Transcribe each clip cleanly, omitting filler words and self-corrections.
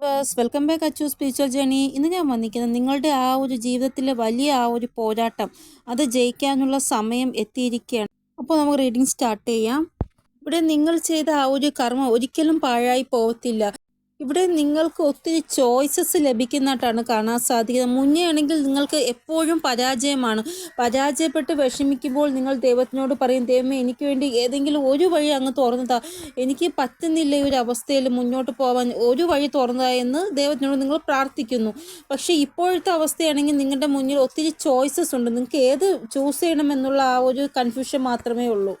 Welcome back Achu spiritual journey. ഇന്ന് ഞാൻ വന്നിരിക്കുന്നത് നിങ്ങളുടെ ആ ഒരു ജീവിതത്തിലെ വലിയ ആ ഒരു പോരാട്ടം അത് ജയിക്കാനുള്ള സമയം എത്തിയിരിക്കുകയാണ്. അപ്പോൾ നമുക്ക് റീഡിങ് സ്റ്റാർട്ട് ചെയ്യാം. ഇവിടെ നിങ്ങൾ ചെയ്ത ആ ഒരു കർമ്മം ഒരിക്കലും പാഴായി പോകത്തില്ല. ഇവിടെ നിങ്ങൾക്ക് ഒത്തിരി ചോയ്സസ് ലഭിക്കുന്നതായിട്ടാണ് കാണാൻ സാധിക്കുന്നത്. മുന്നേ ആണെങ്കിൽ നിങ്ങൾക്ക് എപ്പോഴും പരാജയപ്പെട്ട് വിഷമിക്കുമ്പോൾ നിങ്ങൾ ദൈവത്തിനോട് പറയും, ദൈവമേ എനിക്ക് വേണ്ടി ഏതെങ്കിലും ഒരു വഴി അങ്ങ് തുറന്നതാ, എനിക്ക് പറ്റുന്നില്ല ഈ ഒരു അവസ്ഥയിൽ മുന്നോട്ട് പോകാൻ, ഒരു വഴി തുറന്നതാ എന്ന് ദൈവത്തിനോട് നിങ്ങൾ പ്രാർത്ഥിക്കുന്നു. പക്ഷേ ഇപ്പോഴത്തെ അവസ്ഥയാണെങ്കിൽ നിങ്ങളുടെ മുന്നിൽ ഒത്തിരി ചോയ്സസ് ഉണ്ട്. നിങ്ങൾക്ക് ഏത് ചൂസ് ചെയ്യണമെന്നുള്ള ആ ഒരു കൺഫ്യൂഷൻ മാത്രമേ ഉള്ളൂ.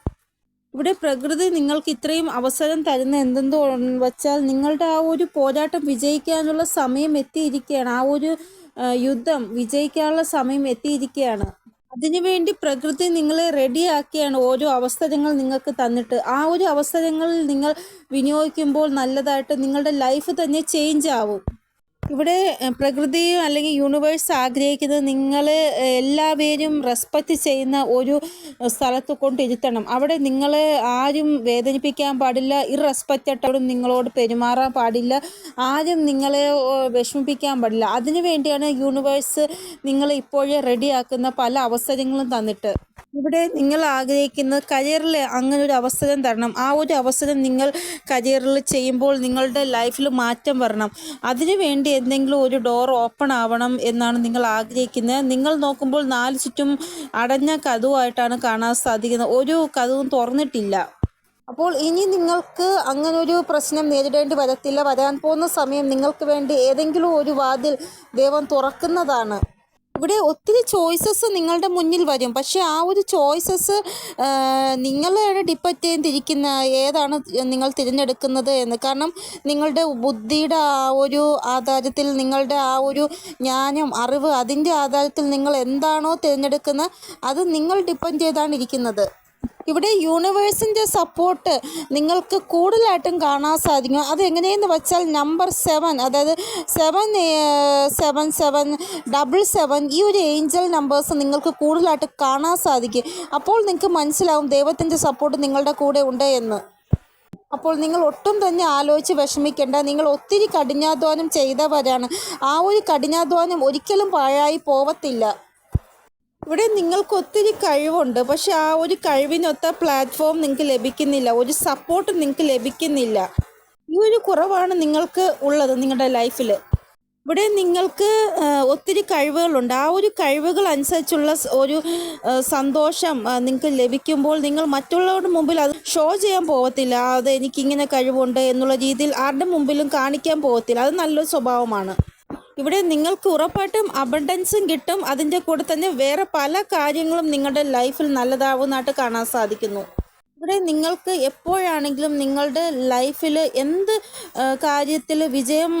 ഇവിടെ പ്രകൃതി നിങ്ങൾക്ക് ഇത്രയും അവസരം തരുന്ന എന്തെന്തോ വച്ചാൽ നിങ്ങളുടെ ആ ഒരു പോരാട്ടം വിജയിക്കാനുള്ള സമയം എത്തിയിരിക്കുകയാണ്. ആ ഒരു യുദ്ധം വിജയിക്കാനുള്ള സമയം എത്തിയിരിക്കുകയാണ്. അതിനുവേണ്ടി പ്രകൃതി നിങ്ങളെ റെഡിയാക്കിയാണ് ഓരോ അവസരങ്ങൾ നിങ്ങൾക്ക് തന്നിട്ട്. ആ ഒരു അവസരങ്ങളിൽ നിങ്ങൾ വിനിയോഗിക്കുമ്പോൾ നല്ലതായിട്ട് നിങ്ങളുടെ ലൈഫ് തന്നെ ചേഞ്ച് ആവും. ഇവിടെ പ്രകൃതി അല്ലെങ്കിൽ യൂണിവേഴ്സ് ആഗ്രഹിക്കുന്നത് നിങ്ങൾ എല്ലാവരും റെസ്പെക്റ്റ് ചെയ്യുന്ന ഒരു സ്ഥലത്ത് കൊണ്ടിരുത്തണം. അവിടെ നിങ്ങളെ ആരും വേദനിപ്പിക്കാൻ പാടില്ല, ഇറസ്പെക്റ്റഡും നിങ്ങളോട് പെരുമാറാൻ പാടില്ല, ആരും നിങ്ങളെ വിഷമിപ്പിക്കാൻ പാടില്ല. അതിനു വേണ്ടിയാണ് യൂണിവേഴ്സ് നിങ്ങളെ ഇപ്പോഴേ റെഡിയാക്കുന്ന പല അവസരങ്ങളും തന്നിട്ട്. ഇവിടെ നിങ്ങൾ ആഗ്രഹിക്കുന്ന കരിയറിൽ അങ്ങനെ ഒരു അവസരം തരണം. ആ ഒരു അവസരം നിങ്ങൾ കരിയറിൽ ചെയ്യുമ്പോൾ നിങ്ങളുടെ ലൈഫിൽ മാറ്റം വരണം. അതിനു വേണ്ടി എന്തെങ്കിലും ഒരു ഡോർ ഓപ്പൺ ആവണം എന്നാണ് നിങ്ങൾ ആഗ്രഹിക്കുന്നത്. നിങ്ങൾ നോക്കുമ്പോൾ നാല് ചുറ്റും അടഞ്ഞ കതവുമായിട്ടാണ് കാണാൻ സാധിക്കുന്നത്. ഒരു കതവും തുറന്നിട്ടില്ല. അപ്പോൾ ഇനി നിങ്ങൾക്ക് അങ്ങനെ ഒരു പ്രശ്നം നേരിടേണ്ടി വരത്തില്ല. വരാൻ പോകുന്ന സമയം നിങ്ങൾക്ക് വേണ്ടി ഏതെങ്കിലും ഒരു വാതിൽ ദൈവം തുറക്കുന്നതാണ്. ഇവിടെ ഒത്തിരി ചോയ്സസ് നിങ്ങളുടെ മുന്നിൽ വരും. പക്ഷേ ആ ഒരു ചോയ്സസ് നിങ്ങളാണ് ഡിപ്പെൻഡ് ചെയ്തിരിക്കുന്ന ഏതാണ് നിങ്ങൾ തിരഞ്ഞെടുക്കുന്നത് എന്ന്. കാരണം നിങ്ങളുടെ ബുദ്ധിയുടെ ആ ഒരു ആധാരത്തിൽ, നിങ്ങളുടെ ആ ഒരു ജ്ഞാനം, അറിവ്, അതിൻ്റെ ആധാരത്തിൽ നിങ്ങൾ എന്താണോ തിരഞ്ഞെടുക്കുന്നത് അത് നിങ്ങൾ ഡിപ്പെൻഡ് ചെയ്താണ് ഇരിക്കുന്നത്. ഇവിടെ യൂണിവേഴ്സിൻ്റെ സപ്പോർട്ട് നിങ്ങൾക്ക് കൂടുതലായിട്ടും കാണാൻ സാധിക്കും. അതെങ്ങനെയെന്ന് വെച്ചാൽ നമ്പർ 7, അതായത് 77777 ഈ ഒരു ഏഞ്ചൽ നമ്പേഴ്സ് നിങ്ങൾക്ക് കൂടുതലായിട്ട് കാണാൻ സാധിക്കും. അപ്പോൾ നിങ്ങൾക്ക് മനസ്സിലാവും ദൈവത്തിൻ്റെ സപ്പോർട്ട് നിങ്ങളുടെ കൂടെ ഉണ്ട് എന്ന്. അപ്പോൾ നിങ്ങൾ ഒട്ടും തന്നെ ആലോചിച്ച് വിഷമിക്കേണ്ട. നിങ്ങൾ ഒത്തിരി കഠിനാധ്വാനം ചെയ്തവരാണ്. ആ ഒരു കഠിനാധ്വാനം ഒരിക്കലും പാഴായി പോവത്തില്ല. ഇവിടെ നിങ്ങൾക്ക് ഒത്തിരി കഴിവുണ്ട്. പക്ഷെ ആ ഒരു കഴിവിനൊത്ത പ്ലാറ്റ്ഫോം നിങ്ങൾക്ക് ലഭിക്കുന്നില്ല, ഒരു സപ്പോർട്ട് നിങ്ങൾക്ക് ലഭിക്കുന്നില്ല. ഈ ഒരു കുറവാണ് നിങ്ങൾക്ക് ഉള്ളത് നിങ്ങളുടെ ലൈഫിൽ. ഇവിടെ നിങ്ങൾക്ക് ഒത്തിരി കഴിവുകളുണ്ട്. ആ ഒരു കഴിവുകൾ അനുസരിച്ചുള്ള ഒരു സന്തോഷം നിങ്ങൾക്ക് ലഭിക്കുമ്പോൾ നിങ്ങൾ മറ്റുള്ളവരുടെ മുമ്പിൽ അത് ഷോ ചെയ്യാൻ പോകത്തില്ല. അത് എനിക്കിങ്ങനെ കഴിവുണ്ട് എന്നുള്ള രീതിയിൽ ആരുടെ മുമ്പിലും കാണിക്കാൻ പോകത്തില്ല. അത് നല്ലൊരു സ്വഭാവമാണ്. ഇവിടെ നിങ്ങൾക്ക് ഉറപ്പായിട്ടും അബണ്ടൻസും കിട്ടും. അതിൻ്റെ കൂടെ തന്നെ വേറെ പല കാര്യങ്ങളും നിങ്ങളുടെ ലൈഫിൽ നല്ലതാവുന്നതായിട്ട് കാണാൻ സാധിക്കുന്നു. ഇവിടെ നിങ്ങൾക്ക് എപ്പോഴാണെങ്കിലും നിങ്ങളുടെ ലൈഫിൽ എന്ത് കാര്യത്തിൽ വിജയം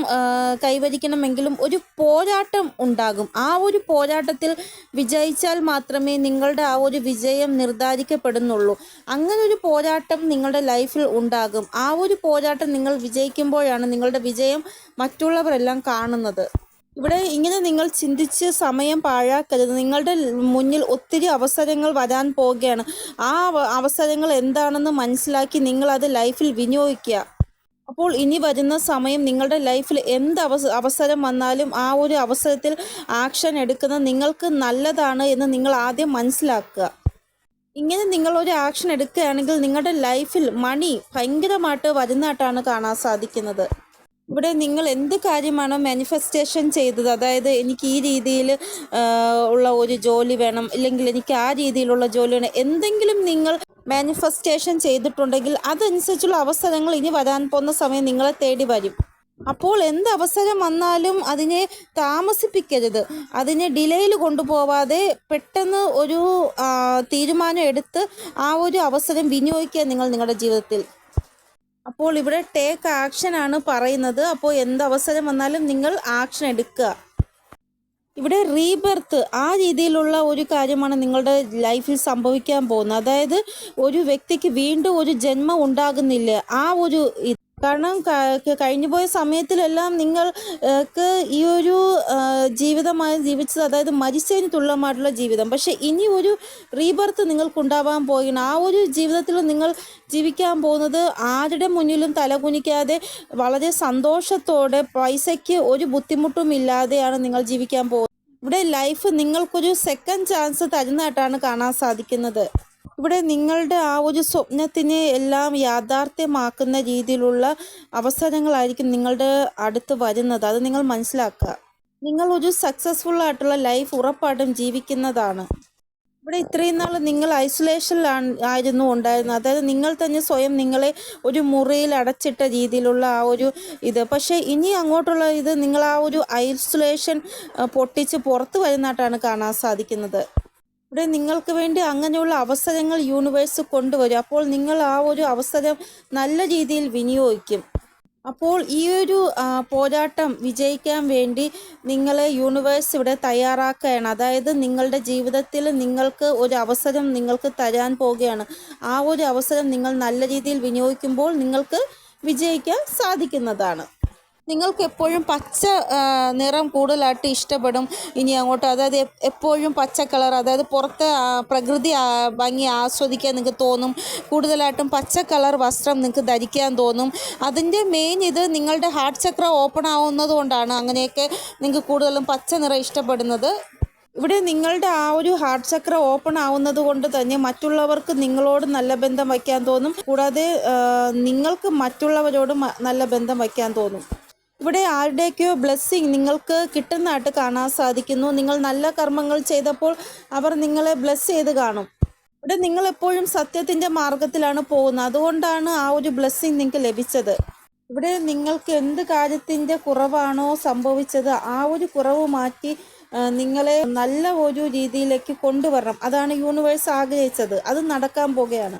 കൈവരിക്കണമെങ്കിലും ഒരു പോരാട്ടം ഉണ്ടാകും. ആ ഒരു പോരാട്ടത്തിൽ വിജയിച്ചാൽ മാത്രമേ നിങ്ങളുടെ ആ ഒരു വിജയം നിർധാരിക്കപ്പെടുന്നുള്ളൂ. അങ്ങനെ ഒരു പോരാട്ടം നിങ്ങളുടെ ലൈഫിൽ ഉണ്ടാകും. ആ ഒരു പോരാട്ടം നിങ്ങൾ വിജയിക്കുമ്പോഴാണ് നിങ്ങളുടെ വിജയം മറ്റുള്ളവരെല്ലാം കാണുന്നത്. ഇവിടെ ഇങ്ങനെ നിങ്ങൾ ചിന്തിച്ച് സമയം പാഴാക്കരുത്. നിങ്ങളുടെ മുന്നിൽ ഒത്തിരി അവസരങ്ങൾ വരാൻ പോവുകയാണ്. ആ അവസരങ്ങൾ എന്താണെന്ന് മനസ്സിലാക്കി നിങ്ങളത് ലൈഫിൽ വിനിയോഗിക്കുക. അപ്പോൾ ഇനി വരുന്ന സമയം നിങ്ങളുടെ ലൈഫിൽ എന്ത് അവസരം വന്നാലും ആ ഒരു അവസരത്തിൽ ആക്ഷൻ എടുക്കുന്നത് നിങ്ങൾക്ക് നല്ലതാണ് എന്ന് നിങ്ങൾ ആദ്യം മനസ്സിലാക്കുക. ഇങ്ങനെ നിങ്ങളൊരു ആക്ഷൻ എടുക്കുകയാണെങ്കിൽ നിങ്ങളുടെ ലൈഫിൽ മണി ഭയങ്കരമായിട്ട് വരുന്നതായിട്ടാണ് കാണാൻ സാധിക്കുന്നത്. ഇവിടെ നിങ്ങൾ എന്ത് കാര്യമാണോ മാനിഫെസ്റ്റേഷൻ ചെയ്തത്, അതായത് എനിക്ക് ഈ രീതിയിൽ ഉള്ള ഒരു ജോലി വേണം, ഇല്ലെങ്കിൽ എനിക്ക് ആ രീതിയിലുള്ള ജോലി വേണം, എന്തെങ്കിലും നിങ്ങൾ മാനിഫെസ്റ്റേഷൻ ചെയ്തിട്ടുണ്ടെങ്കിൽ അതനുസരിച്ചുള്ള അവസരങ്ങൾ ഇനി വരാൻ പോകുന്ന സമയം നിങ്ങളെ തേടി വരും. അപ്പോൾ എന്ത് അവസരം വന്നാലും അതിനെ താമസിപ്പിക്കരുത്. അതിനെ ഡിലേയിൽ കൊണ്ടുപോവാതെ പെട്ടെന്ന് ഒരു തീരുമാനം എടുത്ത് ആ ഒരു അവസരം വിനിയോഗിക്കുക നിങ്ങൾ നിങ്ങളുടെ ജീവിതത്തിൽ. അപ്പോൾ ഇവിടെ ടേക്ക് ആക്ഷൻ ആണ് പറയുന്നത്. അപ്പോൾ എന്ത് അവസരം വന്നാലും നിങ്ങൾ ആക്ഷൻ എടുക്കുക. ഇവിടെ റീബർത്ത് ആ രീതിയിലുള്ള ഒരു കാര്യമാണ് നിങ്ങളുടെ ലൈഫിൽ സംഭവിക്കാൻ പോകുന്നത്. അതായത് ഒരു വ്യക്തിക്ക് വീണ്ടും ഒരു ജന്മം ഉണ്ടാകുന്നില്ല. ആ ഒരു കാരണം കഴിഞ്ഞുപോയ സമയത്തിലെല്ലാം നിങ്ങൾക്ക് ഈ ഒരു ജീവിതമായി ജീവിച്ചത്, അതായത് മരിച്ചതിന് തുല്യമായിട്ടുള്ള ജീവിതം. പക്ഷേ ഇനി ഒരു റീബർത്ത് നിങ്ങൾക്കുണ്ടാവാൻ പോവുകയാണ്. ആ ഒരു ജീവിതത്തിൽ നിങ്ങൾ ജീവിക്കാൻ പോകുന്നത് ആരുടെ മുന്നിലും തലകുനിക്കാതെ വളരെ സന്തോഷത്തോടെ പൈസയ്ക്ക് ഒരു ബുദ്ധിമുട്ടും ഇല്ലാതെയാണ് നിങ്ങൾ ജീവിക്കാൻ പോകുന്നത്. ഇവിടെ ലൈഫ് നിങ്ങൾക്കൊരു സെക്കൻഡ് ചാൻസ് തരുന്നതായിട്ടാണ് കാണാൻ സാധിക്കുന്നത്. ഇവിടെ നിങ്ങളുടെ ആ ഒരു സ്വപ്നത്തിനെ എല്ലാം യാഥാർത്ഥ്യമാക്കുന്ന രീതിയിലുള്ള അവസരങ്ങളായിരിക്കും നിങ്ങളുടെ അടുത്ത് വരുന്നത്. അത് നിങ്ങൾ മനസ്സിലാക്കുക. നിങ്ങൾ ഒരു സക്സസ്ഫുൾ ആയിട്ടുള്ള ലൈഫ് ഉറപ്പായിട്ടും ജീവിക്കുന്നതാണ്. ഇവിടെ ഇത്രയും നാൾ നിങ്ങൾ ഐസൊലേഷനിലായിരുന്നു ഉണ്ടായിരുന്നത്. അതായത് നിങ്ങൾ തന്നെ സ്വയം നിങ്ങളെ ഒരു മുറിയിൽ അടച്ചിട്ട രീതിയിലുള്ള ആ ഒരു ഇത്. പക്ഷേ ഇനി അങ്ങോട്ടുള്ള ഇത് നിങ്ങൾ ആ ഒരു ഐസൊലേഷൻ പൊട്ടിച്ച് പുറത്ത് വരുന്നതായിട്ടാണ് കാണാൻ സാധിക്കുന്നത്. ഇവിടെ നിങ്ങൾക്ക് വേണ്ടി അങ്ങനെയുള്ള അവസരങ്ങൾ യൂണിവേഴ്സ് കൊണ്ടുവരും. അപ്പോൾ നിങ്ങൾ ആ ഒരു അവസരം നല്ല രീതിയിൽ വിനിയോഗിക്കും. അപ്പോൾ ഈ ഒരു പോരാട്ടം വിജയിക്കാൻ വേണ്ടി നിങ്ങളെ യൂണിവേഴ്സ് ഇവിടെ തയ്യാറാക്കുകയാണ്. അതായത് നിങ്ങളുടെ ജീവിതത്തിൽ നിങ്ങൾക്ക് ഒരു അവസരം നിങ്ങൾക്ക് തരാൻ പോവുകയാണ്. ആ ഒരു അവസരം നിങ്ങൾ നല്ല രീതിയിൽ വിനിയോഗിക്കുമ്പോൾ നിങ്ങൾക്ക് വിജയിക്കാൻ സാധിക്കുന്നതാണ്. നിങ്ങൾക്ക് എപ്പോഴും പച്ച നിറം കൂടുതലായിട്ട് ഇഷ്ടപ്പെടും ഇനി അങ്ങോട്ട്. അതായത് എപ്പോഴും പച്ച കളർ, അതായത് പുറത്ത് പ്രകൃതി ഭംഗി ആസ്വദിക്കാൻ നിങ്ങൾക്ക് തോന്നും. കൂടുതലായിട്ടും പച്ച കളർ വസ്ത്രം നിങ്ങൾക്ക് ധരിക്കാൻ തോന്നും. അതിൻ്റെ മെയിൻ ഇത് നിങ്ങളുടെ ഹാർട്ട് ചക്ര ഓപ്പൺ ആവുന്നത് കൊണ്ടാണ് അങ്ങനെയൊക്കെ നിങ്ങൾക്ക് കൂടുതലും പച്ച നിറം ഇഷ്ടപ്പെടുന്നത്. ഇവിടെ നിങ്ങളുടെ ആ ഒരു ഹാർട്ട് ചക്ര ഓപ്പൺ ആവുന്നത് കൊണ്ട് തന്നെ മറ്റുള്ളവർക്ക് നിങ്ങളോട് നല്ല ബന്ധം വയ്ക്കാൻ തോന്നും. കൂടാതെ നിങ്ങൾക്ക് മറ്റുള്ളവരോട് നല്ല ബന്ധം വയ്ക്കാൻ തോന്നും. ഇവിടെ ആരുടെയൊക്കെയോ ബ്ലെസ്സിങ് നിങ്ങൾക്ക് കിട്ടുന്നതായിട്ട് കാണാൻ സാധിക്കുന്നു. നിങ്ങൾ നല്ല കർമ്മങ്ങൾ ചെയ്തപ്പോൾ അവർ നിങ്ങളെ ബ്ലെസ് ചെയ്ത് കാണും. ഇവിടെ നിങ്ങൾ എപ്പോഴും സത്യത്തിൻ്റെ മാർഗത്തിലാണ് പോകുന്നത്. അതുകൊണ്ടാണ് ആ ഒരു ബ്ലെസ്സിങ് നിങ്ങൾക്ക് ലഭിച്ചത്. ഇവിടെ നിങ്ങൾക്ക് എന്ത് കാര്യത്തിൻ്റെ കുറവാണോ സംഭവിച്ചത് ആ ഒരു കുറവ് മാറ്റി നിങ്ങളെ നല്ല ഒരു രീതിയിലേക്ക് കൊണ്ടുവരണം. അതാണ് യൂണിവേഴ്സ് ആഗ്രഹിച്ചത്. അത് നടക്കാൻ പോകുകയാണ്.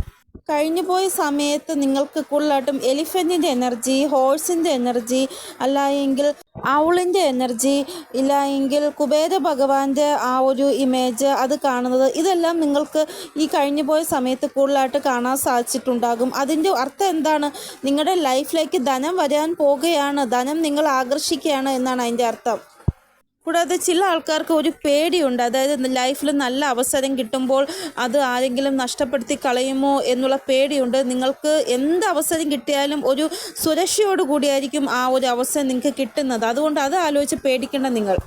കഴിഞ്ഞു പോയ സമയത്ത് നിങ്ങൾക്ക് കൂടുതലായിട്ടും എലിഫൻറ്റിൻ്റെ എനർജി, ഹോഴ്സിൻ്റെ എനർജി, അല്ല എങ്കിൽ ഔളിൻ്റെ എനർജി, ഇല്ല എങ്കിൽ കുബേര ഭഗവാന്റെ ആ ഒരു ഇമേജ് അത് കാണുന്നത്, ഇതെല്ലാം നിങ്ങൾക്ക് ഈ കഴിഞ്ഞു പോയ സമയത്ത് കൂടുതലായിട്ട് കാണാൻ സാധിച്ചിട്ടുണ്ടാകും. അതിൻ്റെ അർത്ഥം എന്താണ്? നിങ്ങളുടെ ലൈഫിലേക്ക് ധനം വരാൻ പോകുകയാണ്, ധനം നിങ്ങൾ ആകർഷിക്കുകയാണ് എന്നാണ് അതിൻ്റെ അർത്ഥം. കൂടാതെ ചില ആൾക്കാർക്ക് ഒരു പേടിയുണ്ട്. അതായത് ലൈഫിൽ നല്ല അവസരം കിട്ടുമ്പോൾ അത് ആരെങ്കിലും നഷ്ടപ്പെടുത്തി കളയുമോ എന്നുള്ള പേടിയുണ്ട്. നിങ്ങൾക്ക് എന്ത് അവസരം കിട്ടിയാലും ഒരു സുരക്ഷയോട് കൂടിയായിരിക്കും ആ ഒരു അവസരം നിങ്ങൾക്ക് കിട്ടുന്നത്. അതുകൊണ്ട് അത് ആലോചിച്ച് പേടിക്കേണ്ട നിങ്ങൾ.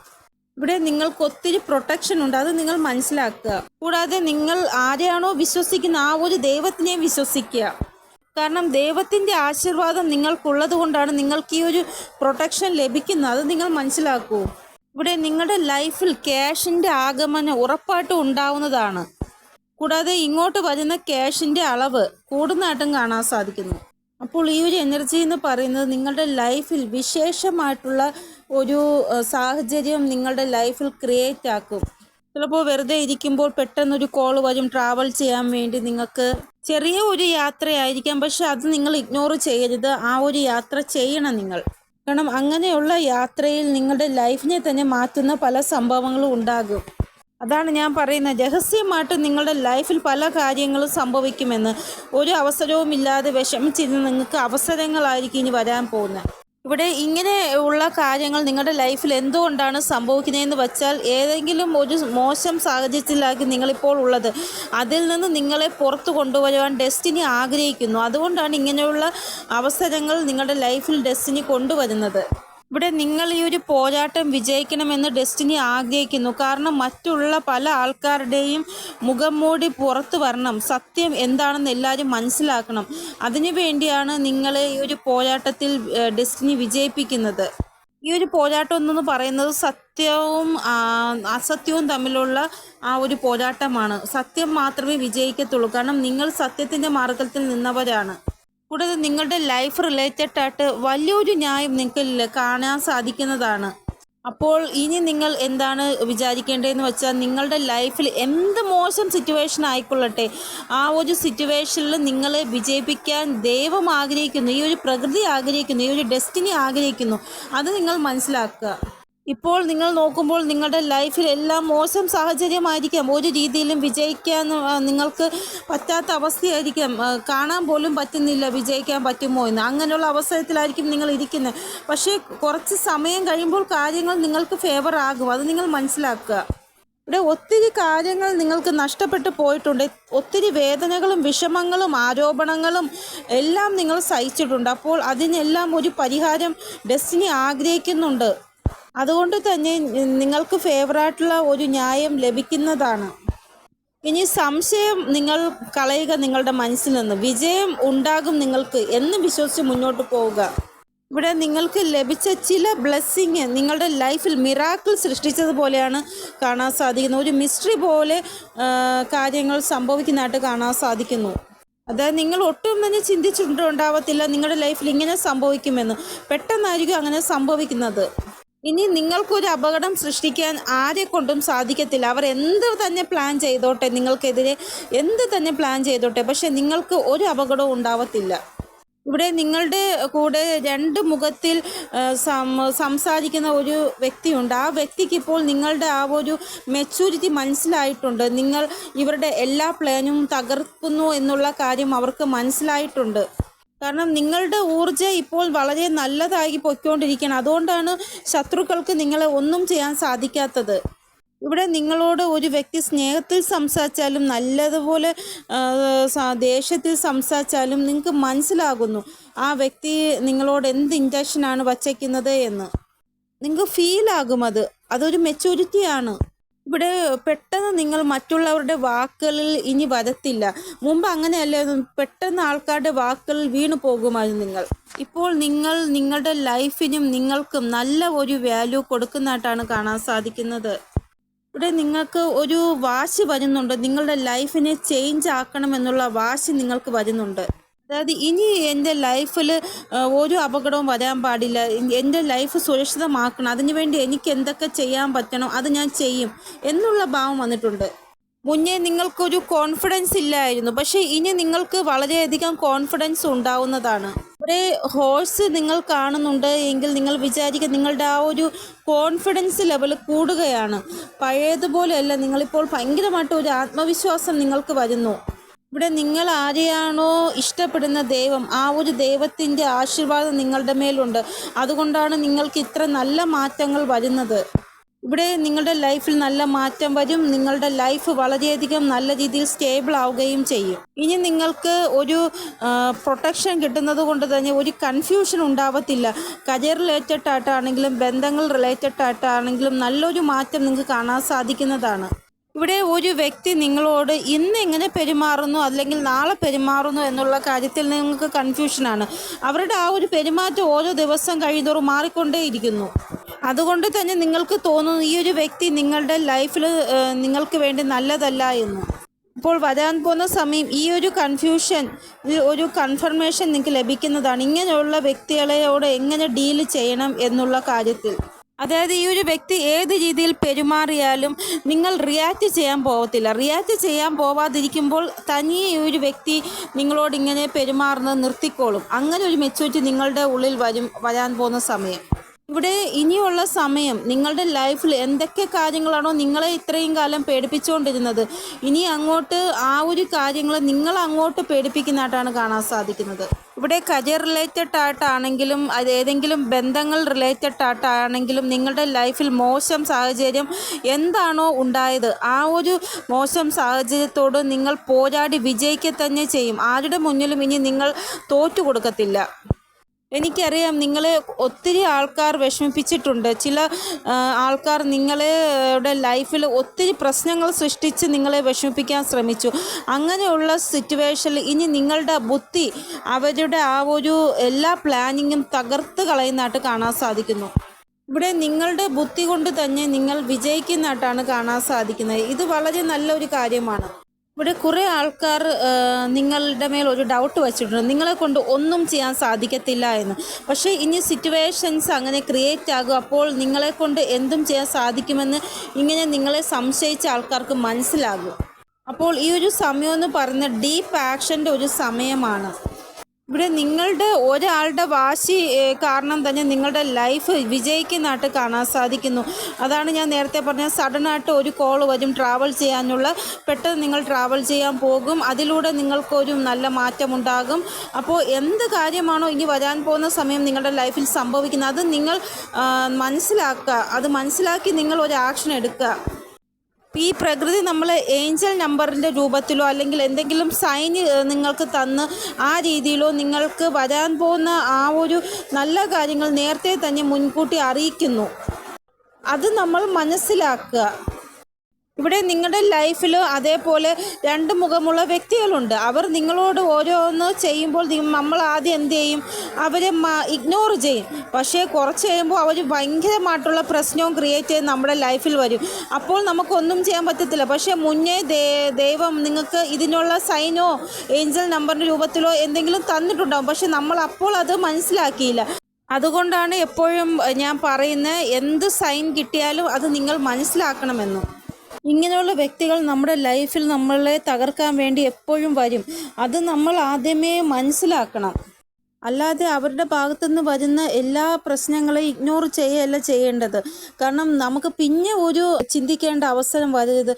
ഇവിടെ നിങ്ങൾക്ക് ഒത്തിരി പ്രൊട്ടക്ഷൻ ഉണ്ട്, അത് നിങ്ങൾ മനസ്സിലാക്കുക. കൂടാതെ നിങ്ങൾ ആരെയാണോ വിശ്വസിക്കുന്ന ആ ഒരു ദൈവത്തിനെ വിശ്വസിക്കുക. കാരണം ദൈവത്തിൻ്റെ ആശീർവാദം നിങ്ങൾക്കുള്ളത് കൊണ്ടാണ് നിങ്ങൾക്ക് ഈ ഒരു പ്രൊട്ടക്ഷൻ ലഭിക്കുന്നത്. അത് നിങ്ങൾ മനസ്സിലാക്കൂ. ഇവിടെ നിങ്ങളുടെ ലൈഫിൽ ക്യാഷിൻ്റെ ആഗമനം ഉറപ്പായിട്ടും ഉണ്ടാവുന്നതാണ്. കൂടാതെ ഇങ്ങോട്ട് വരുന്ന ക്യാഷിൻ്റെ അളവ് കൂടുന്നതായിട്ടും കാണാൻ സാധിക്കുന്നു. അപ്പോൾ ഈ ഒരു എനർജി എന്ന് പറയുന്നത് നിങ്ങളുടെ ലൈഫിൽ വിശേഷമായിട്ടുള്ള ഒരു സാഹചര്യം നിങ്ങളുടെ ലൈഫിൽ ക്രിയേറ്റ് ആക്കും. ചിലപ്പോൾ വെറുതെ ഇരിക്കുമ്പോൾ പെട്ടെന്നൊരു കോൾ വരും ട്രാവൽ ചെയ്യാൻ വേണ്ടി. നിങ്ങൾക്ക് ചെറിയ ഒരു യാത്രയായിരിക്കാം, പക്ഷെ അത് നിങ്ങൾ ഇഗ്നോർ ചെയ്യരുത്. ആ ഒരു യാത്ര ചെയ്യണം നിങ്ങൾ. കാരണം അങ്ങനെയുള്ള യാത്രയിൽ നിങ്ങളുടെ ലൈഫിനെ തന്നെ മാറ്റുന്ന പല സംഭവങ്ങളും ഉണ്ടാകും. അതാണ് ഞാൻ പറയുന്നത്, രഹസ്യമായിട്ട് നിങ്ങളുടെ ലൈഫിൽ പല കാര്യങ്ങളും സംഭവിക്കുമെന്ന്. ഒരു അവസരവും ഇല്ലാതെ വിഷമിച്ചിരുന്ന് നിങ്ങൾക്ക് അവസരങ്ങളായിരിക്കും ഇനി വരാൻ പോകുന്നത്. ഇവിടെ ഇങ്ങനെ ഉള്ള കാര്യങ്ങൾ നിങ്ങളുടെ ലൈഫിൽ എന്തുകൊണ്ടാണ് സംഭവിക്കുന്നതെന്ന് വെച്ചാൽ ഏതെങ്കിലും ഒരു മോശം സാഹചര്യത്തിലാക്കി നിങ്ങളിപ്പോൾ ഉള്ളത്. അതിൽ നിന്ന് നിങ്ങളെ പുറത്തു കൊണ്ടുവരുവാൻ ഡെസ്റ്റിനി ആഗ്രഹിക്കുന്നു. അതുകൊണ്ടാണ് ഇങ്ങനെയുള്ള അവസരങ്ങൾ നിങ്ങളുടെ ലൈഫിൽ ഡെസ്റ്റിനി കൊണ്ടുവരുന്നത്. ഇവിടെ നിങ്ങൾ ഈ ഒരു പോരാട്ടം വിജയിക്കണമെന്ന് ഡെസ്റ്റിനി ആഗ്രഹിക്കുന്നു. കാരണം മറ്റുള്ള പല ആൾക്കാരുടെയും മുഖം മൂടി പുറത്തു വരണം, സത്യം എന്താണെന്ന് എല്ലാവരും മനസ്സിലാക്കണം. അതിനു വേണ്ടിയാണ് നിങ്ങളെ ഈ ഒരു പോരാട്ടത്തിൽ ഡെസ്റ്റിനി വിജയിപ്പിക്കുന്നത്. ഈ ഒരു പോരാട്ടം എന്ന് പറയുന്നത് സത്യവും അസത്യവും തമ്മിലുള്ള ആ ഒരു പോരാട്ടമാണ്. സത്യം മാത്രമേ വിജയിക്കത്തുള്ളൂ. കാരണം നിങ്ങൾ സത്യത്തിൻ്റെ മാർഗത്തിൽ നിന്നവരാണ്. കൂടാതെ നിങ്ങളുടെ ലൈഫ് റിലേറ്റഡ് ആയിട്ട് വലിയൊരു ന്യായം നിങ്ങൾക്ക് കാണാൻ സാധിക്കുന്നതാണ്. അപ്പോൾ ഇനി നിങ്ങൾ എന്താണ് വിചാരിക്കേണ്ടതെന്ന് വെച്ചാൽ നിങ്ങളുടെ ലൈഫിൽ എന്ത് മോശം സിറ്റുവേഷൻ ആയിക്കൊള്ളട്ടെ, ആ ഒരു സിറ്റുവേഷനിൽ നിങ്ങളെ വിജയിപ്പിക്കാൻ ദൈവം ആഗ്രഹിക്കുന്നു, ഈ ഒരു പ്രകൃതി ആഗ്രഹിക്കുന്നു, ഈ ഒരു ഡെസ്റ്റിനി ആഗ്രഹിക്കുന്നു. അത് നിങ്ങൾ മനസ്സിലാക്കുക. ഇപ്പോൾ നിങ്ങൾ നോക്കുമ്പോൾ നിങ്ങളുടെ ലൈഫിൽ എല്ലാം മോശം സാഹചര്യമായിരിക്കാം. ഒരു രീതിയിലും വിജയിക്കാൻ നിങ്ങൾക്ക് പറ്റാത്ത അവസ്ഥയായിരിക്കാം. കാണാൻ പോലും പറ്റുന്നില്ല വിജയിക്കാൻ പറ്റുമോ എന്ന്. അങ്ങനെയുള്ള അവസരത്തിലായിരിക്കും നിങ്ങൾ ഇരിക്കുന്നത്. പക്ഷേ കുറച്ച് സമയം കഴിയുമ്പോൾ കാര്യങ്ങൾ നിങ്ങൾക്ക് ഫേവർ ആകും. അത് നിങ്ങൾ മനസ്സിലാക്കുക. ഇവിടെ ഒത്തിരി കാര്യങ്ങൾ നിങ്ങൾക്ക് നഷ്ടപ്പെട്ടു പോയിട്ടുണ്ട്. ഒത്തിരി വേദനകളും വിഷമങ്ങളും ആരോപണങ്ങളും എല്ലാം നിങ്ങൾ സഹിച്ചിട്ടുണ്ട്. അപ്പോൾ അതിനെല്ലാം ഒരു പരിഹാരം ഡെസ്റ്റിനി ആഗ്രഹിക്കുന്നുണ്ട്. അതുകൊണ്ട് തന്നെ നിങ്ങൾക്ക് ഫേവറായിട്ടുള്ള ഒരു ന്യായം ലഭിക്കുന്നതാണ്. ഇനി സംശയം നിങ്ങൾ കളയുക നിങ്ങളുടെ മനസ്സിൽ നിന്ന്. വിജയം ഉണ്ടാകും നിങ്ങൾക്ക് എന്ന് വിശ്വസിച്ച് മുന്നോട്ട് പോവുക. ഇവിടെ നിങ്ങൾക്ക് ലഭിച്ച ചില ബ്ലെസ്സിങ് നിങ്ങളുടെ ലൈഫിൽ മിറാക്കിൾ സൃഷ്ടിച്ചതുപോലെയാണ് കാണാൻ സാധിക്കുന്നത്. ഒരു മിസ്റ്ററി പോലെ കാര്യങ്ങൾ സംഭവിക്കുന്നതായിട്ട് കാണാൻ സാധിക്കുന്നു. അതായത് നിങ്ങൾ ഒട്ടും തന്നെ ചിന്തിച്ചിട്ടുണ്ടാവത്തില്ല നിങ്ങളുടെ ലൈഫിൽ ഇങ്ങനെ സംഭവിക്കുമെന്ന്. പെട്ടെന്നായിരിക്കും അങ്ങനെ സംഭവിക്കുന്നത്. ഇനി നിങ്ങൾക്കൊരു അപകടം സൃഷ്ടിക്കാൻ ആരെ കൊണ്ടും സാധിക്കത്തില്ല. അവർ എന്ത് തന്നെ പ്ലാൻ ചെയ്തോട്ടെ, നിങ്ങൾക്കെതിരെ എന്ത് തന്നെ പ്ലാൻ ചെയ്തോട്ടെ, പക്ഷെ നിങ്ങൾക്ക് ഒരു അപകടവും ഉണ്ടാവത്തില്ല. ഇവിടെ നിങ്ങളുടെ കൂടെ രണ്ട് മുഖത്തിൽ സംസാരിക്കുന്ന ഒരു വ്യക്തിയുണ്ട്. ആ വ്യക്തിക്ക് ഇപ്പോൾ നിങ്ങളുടെ ആ ഒരു മെച്യൂരിറ്റി മനസ്സിലായിട്ടുണ്ട്. നിങ്ങൾ ഇവരുടെ എല്ലാ പ്ലാനും തകർക്കുന്നു എന്നുള്ള കാര്യം അവർക്ക് മനസ്സിലായിട്ടുണ്ട്. കാരണം നിങ്ങളുടെ ഊർജ്ജം ഇപ്പോൾ വളരെ നല്ലതായി പൊയ്ക്കൊണ്ടിരിക്കുകയാണ്. അതുകൊണ്ടാണ് ശത്രുക്കൾക്ക് നിങ്ങളെ ഒന്നും ചെയ്യാൻ സാധിക്കാത്തത്. ഇവിടെ നിങ്ങളോട് ഒരു വ്യക്തി സ്നേഹത്തിൽ സംസാരിച്ചാലും നല്ലതുപോലെ ദേഷ്യത്തിൽ സംസാരിച്ചാലും നിങ്ങൾക്ക് മനസ്സിലാകുന്നു ആ വ്യക്തി നിങ്ങളോട് എന്ത് ഇൻറ്റൻഷനാണ് വച്ചേക്കുന്നത് എന്ന്. നിങ്ങൾക്ക് ഫീലാകും. അതൊരു മെച്യൂരിറ്റിയാണ്. ഇവിടെ പെട്ടെന്ന് നിങ്ങൾ മറ്റുള്ളവരുടെ വാക്കുകളിൽ ഇനി വരത്തില്ല. മുമ്പ് അങ്ങനെയല്ലായിരുന്നു. പെട്ടെന്ന് ആൾക്കാരുടെ വാക്കുകളിൽ വീണു പോകുമായിരുന്നു നിങ്ങൾ. ഇപ്പോൾ നിങ്ങൾ നിങ്ങളുടെ ലൈഫിനും നിങ്ങൾക്കും നല്ല ഒരു വാല്യൂ കൊടുക്കുന്നതായിട്ടാണ് കാണാൻ സാധിക്കുന്നത്. ഇവിടെ നിങ്ങൾക്ക് ഒരു വാശി വരുന്നുണ്ട്. നിങ്ങളുടെ ലൈഫിനെ ചേഞ്ച് ആക്കണമെന്നുള്ള വാശി നിങ്ങൾക്ക് വരുന്നുണ്ട്. അതായത് ഇനി എൻ്റെ ലൈഫിൽ ഒരു അപകടവും വരാൻ പാടില്ല, എൻ്റെ ലൈഫ് സുരക്ഷിതമാക്കണം, അതിനുവേണ്ടി എനിക്ക് എന്തൊക്കെ ചെയ്യാൻ പറ്റണം അത് ഞാൻ ചെയ്യും എന്നുള്ള ഭാവം വന്നിട്ടുണ്ട്. മുന്നേ നിങ്ങൾക്കൊരു കോൺഫിഡൻസ് ഇല്ലായിരുന്നു, പക്ഷേ ഇനി നിങ്ങൾക്ക് വളരെയധികം കോൺഫിഡൻസ് ഉണ്ടാവുന്നതാണ്. ഒരു ഹോഴ്സ് നിങ്ങൾ കാണുന്നുണ്ട് എങ്കിൽ നിങ്ങൾ വിചാരിക്കുക നിങ്ങളുടെ ആ ഒരു കോൺഫിഡൻസ് ലെവൽ കൂടുകയാണ്. പഴയതുപോലെയല്ല, നിങ്ങളിപ്പോൾ ഭയങ്കരമായിട്ട് ഒരു ആത്മവിശ്വാസം നിങ്ങൾക്ക് വരുന്നു. ഇവിടെ നിങ്ങൾ ആരെയാണോ ഇഷ്ടപ്പെടുന്ന ദൈവം, ആ ഒരു ദൈവത്തിൻ്റെ ആശീർവാദം നിങ്ങളുടെ മേലുണ്ട്. അതുകൊണ്ടാണ് നിങ്ങൾക്ക് ഇത്ര നല്ല മാറ്റങ്ങൾ വരുന്നത്. ഇവിടെ നിങ്ങളുടെ ലൈഫിൽ നല്ല മാറ്റം വരും. നിങ്ങളുടെ ലൈഫ് വളരെയധികം നല്ല രീതിയിൽ സ്റ്റേബിൾ ആവുകയും ചെയ്യും. ഇനി നിങ്ങൾക്ക് ഒരു പ്രൊട്ടക്ഷൻ കിട്ടുന്നത് കൊണ്ട് തന്നെ ഒരു കൺഫ്യൂഷൻ ഉണ്ടാവത്തില്ല. കരിയർ റിലേറ്റഡ് ആയിട്ടാണെങ്കിലും ബന്ധങ്ങൾ റിലേറ്റഡ് ആയിട്ടാണെങ്കിലും നല്ലൊരു മാറ്റം നിങ്ങൾക്ക് കാണാൻ സാധിക്കുന്നതാണ്. ഇവിടെ ഒരു വ്യക്തി നിങ്ങളോട് ഇന്ന് എങ്ങനെ പെരുമാറുന്നു അല്ലെങ്കിൽ നാളെ പെരുമാറുന്നു എന്നുള്ള കാര്യത്തിൽ നിങ്ങൾക്ക് കൺഫ്യൂഷനാണ്. അവരുടെ ആ ഒരു പെരുമാറ്റം ഓരോ ദിവസം കഴിയുന്നതോറും മാറിക്കൊണ്ടേയിരിക്കുന്നു. അതുകൊണ്ട് തന്നെ നിങ്ങൾക്ക് തോന്നുന്നു ഈ ഒരു വ്യക്തി നിങ്ങളുടെ ലൈഫിൽ നിങ്ങൾക്ക് വേണ്ടി നല്ലതല്ല എന്ന്. ഇപ്പോൾ വരാൻ പോകുന്ന സമയം ഈ ഒരു കൺഫ്യൂഷൻ, ഒരു കൺഫർമേഷൻ നിങ്ങൾക്ക് ലഭിക്കുന്നതാണ് ഇങ്ങനെയുള്ള വ്യക്തികളോട് എങ്ങനെ ഡീൽ ചെയ്യണം എന്നുള്ള കാര്യത്തിൽ. അതായത് ഈ ഒരു വ്യക്തി ഏത് രീതിയിൽ പെരുമാറിയാലും നിങ്ങൾ റിയാക്റ്റ് ചെയ്യാൻ പോകത്തില്ല. റിയാക്റ്റ് ചെയ്യാൻ പോവാതിരിക്കുമ്പോൾ തനിയെ ഈ ഒരു വ്യക്തി നിങ്ങളോട് ഇങ്ങനെ പെരുമാറുന്നത് നിർത്തിക്കോളും. അങ്ങനെ ഒരു മെച്യൂരിറ്റി നിങ്ങളുടെ ഉള്ളിൽ വരാൻ പോകുന്ന സമയം. ഇവിടെ ഇനിയുള്ള സമയം നിങ്ങളുടെ ലൈഫിൽ എന്തൊക്കെ കാര്യങ്ങളാണോ നിങ്ങളെ ഇത്രയും കാലം പേടിപ്പിച്ചുകൊണ്ടിരുന്നത്, ഇനി അങ്ങോട്ട് ആ ഒരു കാര്യങ്ങൾ നിങ്ങൾ അങ്ങോട്ട് പേടിപ്പിക്കുന്നതായിട്ടാണ് കാണാൻ സാധിക്കുന്നത്. ഇവിടെ കരിയർ റിലേറ്റഡ് ആയിട്ടാണെങ്കിലും അത് ഏതെങ്കിലും ബന്ധങ്ങൾ റിലേറ്റഡ് ആയിട്ടാണെങ്കിലും നിങ്ങളുടെ ലൈഫിൽ മോശം സാഹചര്യം എന്താണോ ഉണ്ടായത് ആ ഒരു മോശം സാഹചര്യത്തോട് നിങ്ങൾ പോരാടി വിജയിക്കുക തന്നെ ചെയ്യും. ആരുടെ മുന്നിലും ഇനി നിങ്ങൾ തോറ്റു കൊടുക്കത്തില്ല. എനിക്കറിയാം നിങ്ങളെ ഒത്തിരി ആൾക്കാർ വിഷമിപ്പിച്ചിട്ടുണ്ട്. ചില ആൾക്കാർ നിങ്ങളുടെ ലൈഫിൽ ഒത്തിരി പ്രശ്നങ്ങൾ സൃഷ്ടിച്ച് നിങ്ങളെ വിഷമിപ്പിക്കാൻ ശ്രമിച്ചു. അങ്ങനെയുള്ള സിറ്റുവേഷനിൽ ഇനി നിങ്ങളുടെ ബുദ്ധി അവരുടെ ആ ഒരു എല്ലാ പ്ലാനിങ്ങും തകർത്ത് കളയുന്നതായിട്ട് കാണാൻ സാധിക്കുന്നു. ഇവിടെ നിങ്ങളുടെ ബുദ്ധി കൊണ്ട് തന്നെ നിങ്ങൾ വിജയിക്കുന്നതായിട്ടാണ് കാണാൻ സാധിക്കുന്നത്. ഇത് വളരെ നല്ലൊരു കാര്യമാണ്. ഇവിടെ കുറേ ആൾക്കാർ നിങ്ങളുടെ മേൽ ഒരു ഡൗട്ട് വച്ചിട്ടുണ്ട്, നിങ്ങളെ കൊണ്ട് ഒന്നും ചെയ്യാൻ സാധിക്കത്തില്ല എന്ന്. പക്ഷേ ഇനി സിറ്റുവേഷൻസ് അങ്ങനെ ക്രിയേറ്റ് ആകും. അപ്പോൾ നിങ്ങളെ കൊണ്ട് എന്തും ചെയ്യാൻ സാധിക്കുമെന്ന് ഇങ്ങനെ നിങ്ങളെ സംശയിച്ച ആൾക്കാർക്ക് മനസ്സിലാകും. അപ്പോൾ ഈ ഒരു സമയം എന്ന് പറയുന്ന ഡീപ്പ് ആക്ഷൻ്റെ ഒരു സമയമാണ്. ഇവിടെ നിങ്ങളുടെ ഒരാളുടെ വാശി കാരണം തന്നെ നിങ്ങളുടെ ലൈഫ് വിജയിക്കുന്നതായിട്ട് കാണാൻ സാധിക്കുന്നു. അതാണ് ഞാൻ നേരത്തെ പറഞ്ഞത്, സഡനായിട്ട് ഒരു കോൾ വരും, ട്രാവൽ ചെയ്യാനുള്ള, പെട്ടെന്ന് നിങ്ങൾ ട്രാവൽ ചെയ്യാൻ പോകും, അതിലൂടെ നിങ്ങൾക്കൊരു നല്ല മാറ്റമുണ്ടാകും. അപ്പോൾ എന്ത് കാര്യമാണോ ഇനി വരാൻ പോകുന്ന സമയം നിങ്ങളുടെ ലൈഫിൽ സംഭവിക്കുന്നത് അത് നിങ്ങൾ മനസ്സിലാക്കുക, അത് മനസ്സിലാക്കി നിങ്ങൾ ഒരു ആക്ഷൻ എടുക്കുക. ഈ പ്രകൃതി നമ്മൾ ഏഞ്ചൽ നമ്പറിൻ്റെ രൂപത്തിലോ അല്ലെങ്കിൽ എന്തെങ്കിലും സൈൻ നിങ്ങൾക്ക് തന്ന് ആ രീതിയിലോ നിങ്ങൾക്ക് വരാൻ പോകുന്ന ആ ഒരു നല്ല കാര്യങ്ങൾ നേരത്തെ തന്നെ മുൻകൂട്ടി അറിയിക്കുന്നു. അത് നമ്മൾ മനസ്സിലാക്കുക. ഇവിടെ നിങ്ങളുടെ ലൈഫിൽ അതേപോലെ രണ്ട് മുഖമുള്ള വ്യക്തികളുണ്ട്. അവർ നിങ്ങളോട് ഓരോന്ന് ചെയ്യുമ്പോൾ നമ്മൾ ആദ്യം എന്ത് ചെയ്യും, അവരെ ഇഗ്നോർ ചെയ്യും. പക്ഷേ കുറച്ച് കഴിയുമ്പോൾ അവർ ഭയങ്കരമായിട്ടുള്ള പ്രശ്നവും ക്രിയേറ്റ് ചെയ്ത് നമ്മുടെ ലൈഫിൽ വരും. അപ്പോൾ നമുക്കൊന്നും ചെയ്യാൻ പറ്റത്തില്ല. പക്ഷേ മുന്നേ ദൈവം നിങ്ങൾക്ക് ഇതിനുള്ള സൈനോ ഏഞ്ചൽ നമ്പറിൻ്റെ രൂപത്തിലോ എന്തെങ്കിലും തന്നിട്ടുണ്ടാകും. പക്ഷെ നമ്മൾ അപ്പോൾ അത് മനസ്സിലാക്കിയില്ല. അതുകൊണ്ടാണ് എപ്പോഴും ഞാൻ പറയുന്നത്, എന്ത് സൈൻ കിട്ടിയാലും അത് നിങ്ങൾ മനസ്സിലാക്കണമെന്ന്. ഇങ്ങനെയുള്ള വ്യക്തികൾ നമ്മുടെ ലൈഫിൽ നമ്മളെ തകർക്കാൻ വേണ്ടി എപ്പോഴും വരും. അത് നമ്മൾ ആദ്യമേ മനസ്സിലാക്കണം. അല്ലാതെ അവരുടെ ഭാഗത്തുനിന്ന് വരുന്ന എല്ലാ പ്രശ്നങ്ങളെയും ഇഗ്നോർ ചെയ്യുകയല്ല ചെയ്യേണ്ടത്. കാരണം നമുക്ക് പിന്നെ ഒരു ചിന്തിക്കേണ്ട അവസരം വരരുത്,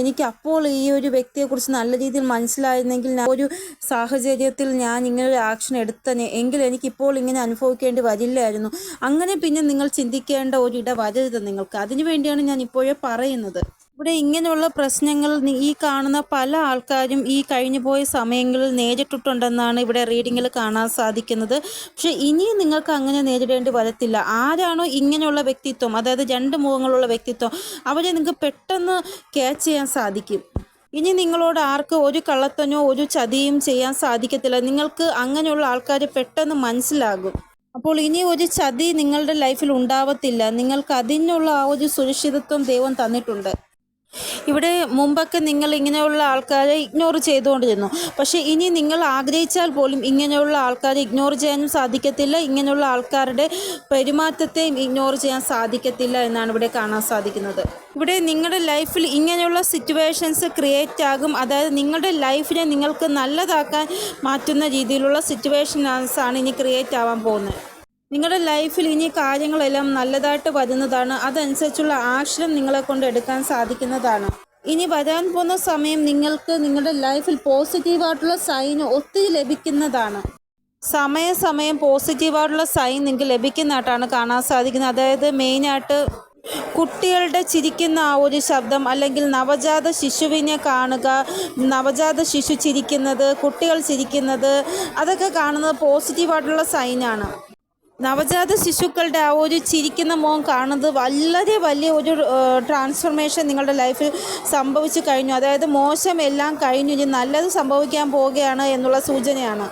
എനിക്ക് അപ്പോൾ ഈ ഒരു വ്യക്തിയെക്കുറിച്ച് നല്ല രീതിയിൽ മനസ്സിലായിരുന്നെങ്കിൽ ഒരു സാഹചര്യത്തിൽ ഞാൻ ഇങ്ങനൊരു ആക്ഷൻ എടുത്തനെ എങ്കിൽ എനിക്കിപ്പോൾ ഇങ്ങനെ അനുഭവിക്കേണ്ടി വരില്ലായിരുന്നു. അങ്ങനെ പിന്നെ നിങ്ങൾ ചിന്തിക്കേണ്ട ഒരിട വരരുത് നിങ്ങൾക്ക്. അതിനു വേണ്ടിയാണ് ഞാൻ ഇപ്പോഴേ പറയുന്നത്. ഇവിടെ ഇങ്ങനെയുള്ള പ്രശ്നങ്ങൾ ഈ കാണുന്ന പല ആൾക്കാരും ഈ കഴിഞ്ഞു പോയ സമയങ്ങളിൽ നേരിട്ടിട്ടുണ്ടെന്നാണ് ഇവിടെ റീഡിങ്ങിൽ കാണാൻ സാധിക്കുന്നത്. പക്ഷേ ഇനിയും നിങ്ങൾക്ക് അങ്ങനെ നേരിടേണ്ടി വരത്തില്ല. ആരാണോ ഇങ്ങനെയുള്ള വ്യക്തിത്വം, അതായത് രണ്ട് മുഖങ്ങളുള്ള വ്യക്തിത്വം, അവരെ നിങ്ങൾക്ക് പെട്ടെന്ന് ക്യാച്ച് ചെയ്യാൻ സാധിക്കും. ഇനി നിങ്ങളോട് ആർക്ക് ഒരു കള്ളത്തനോ ഒരു ചതിയും ചെയ്യാൻ സാധിക്കത്തില്ല. നിങ്ങൾക്ക് അങ്ങനെയുള്ള ആൾക്കാരെ പെട്ടെന്ന് മനസ്സിലാകും. അപ്പോൾ ഇനി ഒരു ചതി നിങ്ങളുടെ ലൈഫിൽ ഉണ്ടാവത്തില്ല. നിങ്ങൾക്ക് അതിനുള്ള ആ ഒരു സുരക്ഷിതത്വം ദൈവം തന്നിട്ടുണ്ട്. ഇവിടെ മുമ്പൊക്കെ നിങ്ങൾ ഇങ്ങനെയുള്ള ആൾക്കാരെ ഇഗ്നോർ ചെയ്തുകൊണ്ടിരുന്നു. പക്ഷേ ഇനി നിങ്ങൾ ആഗ്രഹിച്ചാൽ പോലും ഇങ്ങനെയുള്ള ആൾക്കാരെ ഇഗ്നോർ ചെയ്യാനും സാധിക്കത്തില്ല. ഇങ്ങനെയുള്ള ആൾക്കാരുടെ പെരുമാറ്റത്തെയും ഇഗ്നോർ ചെയ്യാൻ സാധിക്കത്തില്ല എന്നാണ് ഇവിടെ കാണാൻ സാധിക്കുന്നത്. ഇവിടെ നിങ്ങളുടെ ലൈഫിൽ ഇങ്ങനെയുള്ള സിറ്റുവേഷൻസ് ക്രിയേറ്റ് ആകും. അതായത് നിങ്ങളുടെ ലൈഫിനെ നിങ്ങൾക്ക് നല്ലതാക്കാൻ മാറ്റുന്ന രീതിയിലുള്ള സിറ്റുവേഷൻസാണ് ഇനി ക്രിയേറ്റ് ആവാൻ പോകുന്നത്. നിങ്ങളുടെ ലൈഫിൽ ഇനി കാര്യങ്ങളെല്ലാം നല്ലതായിട്ട് വരുന്നതാണ്. അതനുസരിച്ചുള്ള ആക്ഷൻ നിങ്ങളെ കൊണ്ട് എടുക്കാൻ സാധിക്കുന്നതാണ്. ഇനി വരാൻ പോകുന്ന സമയം നിങ്ങൾക്ക് നിങ്ങളുടെ ലൈഫിൽ പോസിറ്റീവായിട്ടുള്ള സൈൻ ഒത്തിരി ലഭിക്കുന്നതാണ്. സമയം പോസിറ്റീവായിട്ടുള്ള സൈൻ നിങ്ങൾക്ക് ലഭിക്കുന്നതായിട്ടാണ് കാണാൻ സാധിക്കുന്നത്. അതായത് മെയിനായിട്ട് കുട്ടികളുടെ ചിരിക്കുന്ന ആ ഒരു ശബ്ദം, അല്ലെങ്കിൽ നവജാത ശിശുവിനെ കാണുക, നവജാത ശിശു ചിരിക്കുന്നത്, കുട്ടികൾ ചിരിക്കുന്നത്, അതൊക്കെ കാണുന്നത് പോസിറ്റീവായിട്ടുള്ള സൈനാണ്. നവജാത ശിശുക്കളുടെ ആ ഒരു ചിരിക്കുന്ന മുഖം കാണുന്നത് വളരെ വലിയ ഒരു ട്രാൻസ്ഫർമേഷൻ നിങ്ങളുടെ ലൈഫിൽ സംഭവിച്ചു കഴിഞ്ഞു. അതായത് മോശം എല്ലാം കഴിഞ്ഞു, ഇനി നല്ലത് സംഭവിക്കാൻ പോവുകയാണ് എന്നുള്ള സൂചനയാണ്.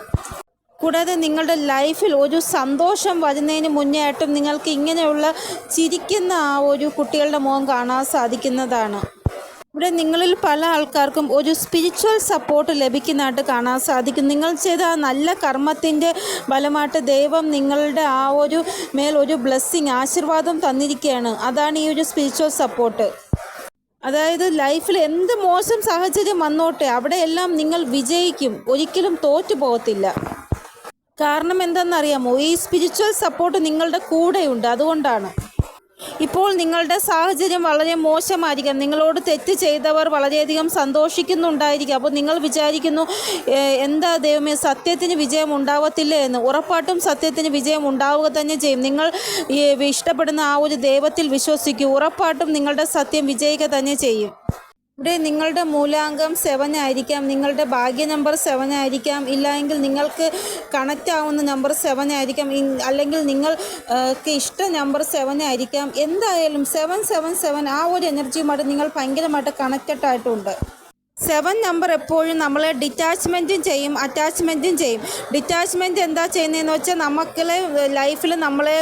കൂടാതെ നിങ്ങളുടെ ലൈഫിൽ ഒരു സന്തോഷം വരുന്നതിന് മുന്നേ ആയിട്ടും നിങ്ങൾക്ക് ഇങ്ങനെയുള്ള ചിരിക്കുന്ന ആ ഒരു കുട്ടികളുടെ മുഖം കാണാൻ സാധിക്കുന്നതാണ്. ഇവിടെ നിങ്ങളിൽ പല ആൾക്കാർക്കും ഒരു സ്പിരിച്വൽ സപ്പോർട്ട് ലഭിക്കുന്നതായിട്ട് കാണാൻ സാധിക്കും. നിങ്ങൾ ചെയ്ത ആ നല്ല കർമ്മത്തിൻ്റെ ഫലമായിട്ട് ദൈവം നിങ്ങളുടെ ആ ഒരു മേൽ ഒരു ബ്ലെസ്സിങ്, ആശീർവാദം തന്നിരിക്കുകയാണ്. അതാണ് ഈ ഒരു സ്പിരിച്വൽ സപ്പോർട്ട്. അതായത് ലൈഫിൽ എന്ത് മോശം സാഹചര്യം വന്നോട്ടെ അവിടെയെല്ലാം നിങ്ങൾ വിജയിക്കും, ഒരിക്കലും തോറ്റു പോകത്തില്ല. കാരണം എന്തെന്നറിയാമോ, ഈ സ്പിരിച്വൽ സപ്പോർട്ട് നിങ്ങളുടെ കൂടെയുണ്ട്. അതുകൊണ്ടാണ്. ഇപ്പോൾ നിങ്ങളുടെ സാഹചര്യം വളരെ മോശമായിരിക്കാം, നിങ്ങളോട് തെറ്റ് ചെയ്തവർ വളരെയധികം സന്തോഷിക്കുന്നുണ്ടായിരിക്കും. അപ്പോൾ നിങ്ങൾ വിചാരിക്കുന്നു, എന്താ ദൈവമേ, സത്യത്തിന് വിജയം ഉണ്ടാവത്തില്ലേ എന്ന്. ഉറപ്പായിട്ടും സത്യത്തിന് വിജയം ഉണ്ടാവുക തന്നെ ചെയ്യും. നിങ്ങൾ ഇഷ്ടപ്പെടുന്ന ആ ഒരു ദൈവത്തിൽ വിശ്വസിക്കൂ, ഉറപ്പായിട്ടും നിങ്ങളുടെ സത്യം വിജയിക്കുക തന്നെ ചെയ്യും. ഇവിടെ നിങ്ങളുടെ മൂലാംഗം 7 ആയിരിക്കാം, നിങ്ങളുടെ ഭാഗ്യ നമ്പർ 7 ആയിരിക്കാം, ഇല്ലെങ്കിൽ നിങ്ങൾക്ക് കണക്റ്റ് ആവുന്ന നമ്പർ 7 ആയിരിക്കാം, അല്ലെങ്കിൽ നിങ്ങൾക്ക് ഇഷ്ട നമ്പർ 7 ആയിരിക്കാം. എന്തായാലും 777 ആ ഒരു എനർജിയുമായിട്ട് നിങ്ങൾ ഭയങ്കരമായിട്ട് കണക്റ്റഡ് ആയിട്ടുണ്ട്. 7 നമ്പർ എപ്പോഴും നമ്മളെ ഡിറ്റാച്ച്മെൻറ്റും ചെയ്യും, അറ്റാച്ച്മെൻറ്റും ചെയ്യും. ഡിറ്റാച്ച്മെൻറ്റ് എന്താ ചെയ്യുന്നതെന്ന് വെച്ചാൽ നമുക്കുള്ള ലൈഫിൽ നമ്മളെ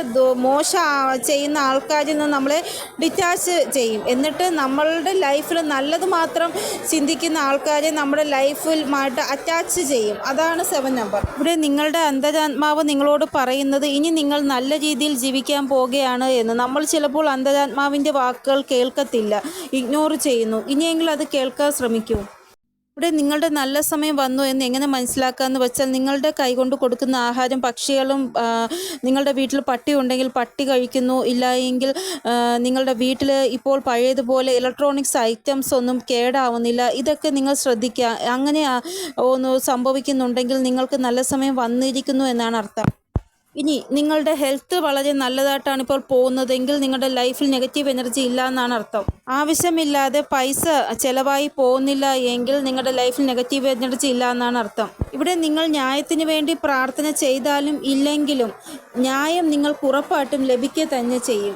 ചെയ്യുന്ന ആൾക്കാരിൽ നിന്ന് നമ്മളെ ഡിറ്റാച്ച് ചെയ്യും. എന്നിട്ട് നമ്മളുടെ ലൈഫിൽ നല്ലത് മാത്രം ചിന്തിക്കുന്ന ആൾക്കാരെ നമ്മുടെ ലൈഫിലുമായിട്ട് അറ്റാച്ച് ചെയ്യും. അതാണ് 7 നമ്പർ. ഇവിടെ നിങ്ങളുടെ അന്തരാത്മാവ് നിങ്ങളോട് പറയുന്നത് ഇനി നിങ്ങൾ നല്ല രീതിയിൽ ജീവിക്കാൻ പോകുകയാണ് എന്ന്. നമ്മൾ ചിലപ്പോൾ അന്തരാത്മാവിൻ്റെ വാക്കുകൾ കേൾക്കത്തില്ല, ഇഗ്നോർ ചെയ്യുന്നു. ഇനിയെങ്കിലും അത് കേൾക്കാൻ ശ്രമിക്കൂ. ഇവിടെ നിങ്ങളുടെ നല്ല സമയം വന്നു എന്ന് എങ്ങനെ മനസ്സിലാക്കാമെന്ന് വെച്ചാൽ നിങ്ങളുടെ കൈകൊണ്ട് കൊടുക്കുന്ന ആഹാരം പക്ഷികളും നിങ്ങളുടെ വീട്ടിൽ പട്ടി ഉണ്ടെങ്കിൽ പട്ടി കഴിക്കുന്നു, ഇല്ല എങ്കിൽ നിങ്ങളുടെ വീട്ടിൽ ഇപ്പോൾ പഴയതുപോലെ ഇലക്ട്രോണിക്സ് ഐറ്റംസ് ഒന്നും കേടാവുന്നില്ല. ഇതൊക്കെ നിങ്ങൾ ശ്രദ്ധിക്കുക. അങ്ങനെ ഒന്ന് സംഭവിക്കുന്നുണ്ടെങ്കിൽ നിങ്ങൾക്ക് നല്ല സമയം വന്നിരിക്കുന്നു എന്നാണ് അർത്ഥം. ഇനി നിങ്ങളുടെ ഹെൽത്ത് വളരെ നല്ലതായിട്ടാണ് ഇപ്പോൾ പോകുന്നതെങ്കിൽ നിങ്ങളുടെ ലൈഫിൽ നെഗറ്റീവ് എനർജി ഇല്ല എന്നാണ് അർത്ഥം. ആവശ്യമില്ലാതെ പൈസ ചിലവായി പോകുന്നില്ല എങ്കിൽ നിങ്ങളുടെ ലൈഫിൽ നെഗറ്റീവ് എനർജി ഇല്ല എന്നാണ് അർത്ഥം. ഇവിടെ നിങ്ങൾ ന്യായത്തിന് വേണ്ടി പ്രാർത്ഥന ചെയ്താലും ഇല്ലെങ്കിലും ന്യായം നിങ്ങൾക്ക് ഉറപ്പായിട്ടും ലഭിക്കുക തന്നെ ചെയ്യും.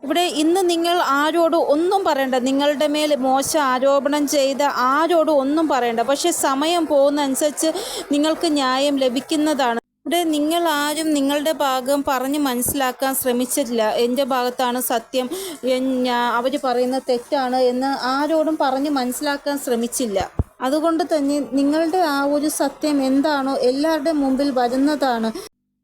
ഇവിടെ ഇന്ന് നിങ്ങൾ ആരോടും ഒന്നും പറയണ്ട. നിങ്ങളുടെ മേൽ മോശം ആരോപണം ചെയ്ത ആരോടും ഒന്നും പറയണ്ട. പക്ഷേ സമയം പോകുന്നതനുസരിച്ച് നിങ്ങൾക്ക് ന്യായം ലഭിക്കുന്നതാണ്. ഇവിടെ നിങ്ങൾ ആരും നിങ്ങളുടെ ഭാഗം പറഞ്ഞ് മനസ്സിലാക്കാൻ ശ്രമിച്ചിട്ടില്ല. എൻ്റെ ഭാഗത്താണ് സത്യം, അവർ പറയുന്നത് തെറ്റാണ് എന്ന് ആരോടും പറഞ്ഞ് മനസ്സിലാക്കാൻ ശ്രമിച്ചില്ല. അതുകൊണ്ട് തന്നെ നിങ്ങളുടെ ആ ഒരു സത്യം എന്താണോ എല്ലാവരുടെയും മുമ്പിൽ വരുന്നതാണ്.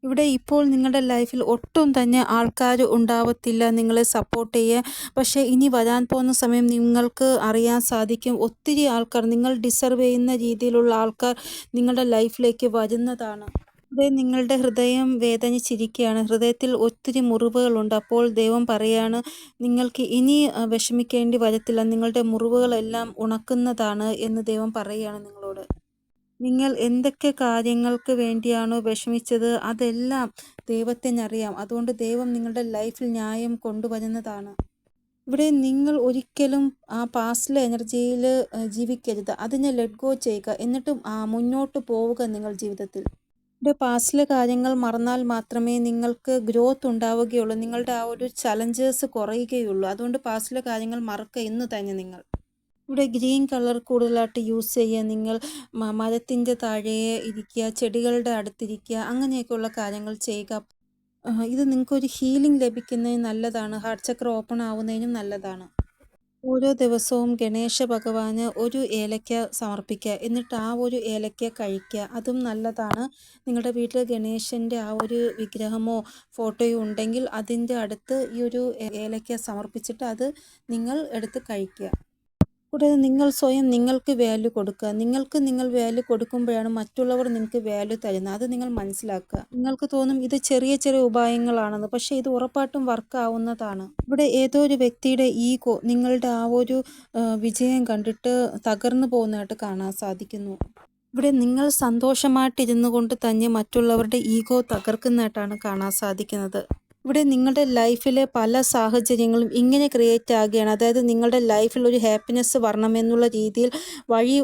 ഇവിടെ ഇപ്പോൾ നിങ്ങളുടെ ലൈഫിൽ ഒട്ടും തന്നെ ആൾക്കാർ ഉണ്ടാവത്തില്ല നിങ്ങളെ സപ്പോർട്ട് ചെയ്യാൻ. പക്ഷേ ഇനി വരാൻ പോകുന്ന സമയം നിങ്ങൾക്ക് അറിയാൻ സാധിക്കും, ഒത്തിരി ആൾക്കാർ, നിങ്ങൾ ഡിസർവ് ചെയ്യുന്ന രീതിയിലുള്ള ആൾക്കാർ നിങ്ങളുടെ ലൈഫിലേക്ക് വരുന്നതാണ്. ഇവിടെ നിങ്ങളുടെ ഹൃദയം വേദനിച്ചിരിക്കുകയാണ്. ഹൃദയത്തിൽ ഒത്തിരി മുറിവുകളുണ്ട്. അപ്പോൾ ദൈവം പറയാണ്, നിങ്ങൾക്ക് ഇനി വിഷമിക്കേണ്ടി വരത്തില്ല, നിങ്ങളുടെ മുറിവുകളെല്ലാം ഉണക്കുന്നതാണ് എന്ന് ദൈവം പറയുകയാണ് നിങ്ങളോട്. നിങ്ങൾ എന്തൊക്കെ കാര്യങ്ങൾക്ക് വേണ്ടിയാണോ വിഷമിച്ചത് അതെല്ലാം ദൈവത്തിനറിയാം. അതുകൊണ്ട് ദൈവം നിങ്ങളുടെ ലൈഫിൽ ന്യായം കൊണ്ടുവരുന്നതാണ്. ഇവിടെ നിങ്ങൾ ഒരിക്കലും ആ പാസ്റ്റിലെ എനർജിയിൽ ജീവിക്കരുത്. അതിനെ ലെറ്റ് ഗോ ചെയ്യുക. എന്നിട്ടും മുന്നോട്ട് പോവുക നിങ്ങൾ ജീവിതത്തിൽ. ഇവിടെ പാസ്റ്റിലെ കാര്യങ്ങൾ മറന്നാൽ മാത്രമേ നിങ്ങൾക്ക് ഗ്രോത്ത് ഉണ്ടാവുകയുള്ളൂ. നിങ്ങളുടെ ആ ഒരു ചലഞ്ചേഴ്സ് കുറയുകയുള്ളൂ. അതുകൊണ്ട് പാസ്റ്റിലെ കാര്യങ്ങൾ മറക്കുക ഇന്ന് തന്നെ നിങ്ങൾ. ഇവിടെ ഗ്രീൻ കളർ കൂടുതലായിട്ട് യൂസ് ചെയ്യുക. നിങ്ങൾ മരത്തിൻ്റെ താഴെ ഇരിക്കുക, ചെടികളുടെ അടുത്തിരിക്കുക, അങ്ങനെയൊക്കെയുള്ള കാര്യങ്ങൾ ചെയ്യുക. ഇത് നിങ്ങൾക്കൊരു ഹീലിംഗ് ലഭിക്കുന്നതിന് നല്ലതാണ്. ഹാർട്ട് ചക്ര ഓപ്പൺ ആവുന്നതിനും നല്ലതാണ്. ഓരോ ദിവസവും ഗണേശ ഭഗവാന് ഒരു ഏലക്ക സമർപ്പിക്കുക. എന്നിട്ട് ആ ഒരു ഏലക്ക കഴിക്കുക. അതും നല്ലതാണ്. നിങ്ങളുടെ വീട്ടിൽ ഗണേശൻ്റെ ആ ഒരു വിഗ്രഹമോ ഫോട്ടോയോ ഉണ്ടെങ്കിൽ അതിൻ്റെ അടുത്ത് ഈ ഒരു ഏലക്ക സമർപ്പിച്ചിട്ട് അത് നിങ്ങൾ എടുത്ത് കഴിക്കുക. കൂടാതെ നിങ്ങൾ സ്വയം നിങ്ങൾക്ക് വാല്യൂ കൊടുക്കുക. നിങ്ങൾ വാല്യൂ കൊടുക്കുമ്പോഴാണ് മറ്റുള്ളവർ നിങ്ങൾക്ക് വാല്യൂ തരുന്നത്. അത് നിങ്ങൾ മനസ്സിലാക്കുക. നിങ്ങൾക്ക് തോന്നും ഇത് ചെറിയ ചെറിയ ഉപായങ്ങളാണെന്ന്, പക്ഷേ ഇത് ഉറപ്പായിട്ടും വർക്ക് ആവുന്നതാണ്. ഇവിടെ ഏതോ ഒരു വ്യക്തിയുടെ ഈഗോ നിങ്ങളുടെ ആ ഒരു വിജയം കണ്ടിട്ട് തകർന്നു പോകുന്നതായിട്ട് കാണാൻ സാധിക്കുന്നു. ഇവിടെ നിങ്ങൾ സന്തോഷമായിട്ടിരുന്നു കൊണ്ട് തന്നെ മറ്റുള്ളവരുടെ ഈഗോ തകർക്കുന്നതായിട്ടാണ് കാണാൻ സാധിക്കുന്നത്. ഇവിടെ നിങ്ങളുടെ ലൈഫിലെ പല സാഹചര്യങ്ങളും ഇങ്ങനെ ക്രിയേറ്റ് ആകുകയാണ്. അതായത് നിങ്ങളുടെ ലൈഫിൽ ഒരു ഹാപ്പിനെസ് വരണമെന്നുള്ള രീതിയിൽ വഴി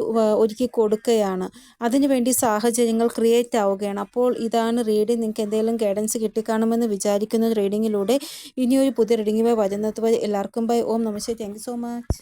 ഒരുക്കി കൊടുക്കുകയാണ്. അതിനുവേണ്ടി സാഹചര്യങ്ങൾ ക്രിയേറ്റ് ആവുകയാണ്. അപ്പോൾ ഇതാണ് റീഡിംഗ്. നിങ്ങൾക്ക് എന്തെങ്കിലും ഗൈഡൻസ് കിട്ടിക്കാണുമെന്ന് വിചാരിക്കുന്ന റീഡിങ്ങിലൂടെ ഇനിയൊരു പുതിയ റീഡിങ്ങുമായി വരുന്നത് വരെ എല്ലാവർക്കും ബൈ. ഓം നമസ്തേ. Thank you so much.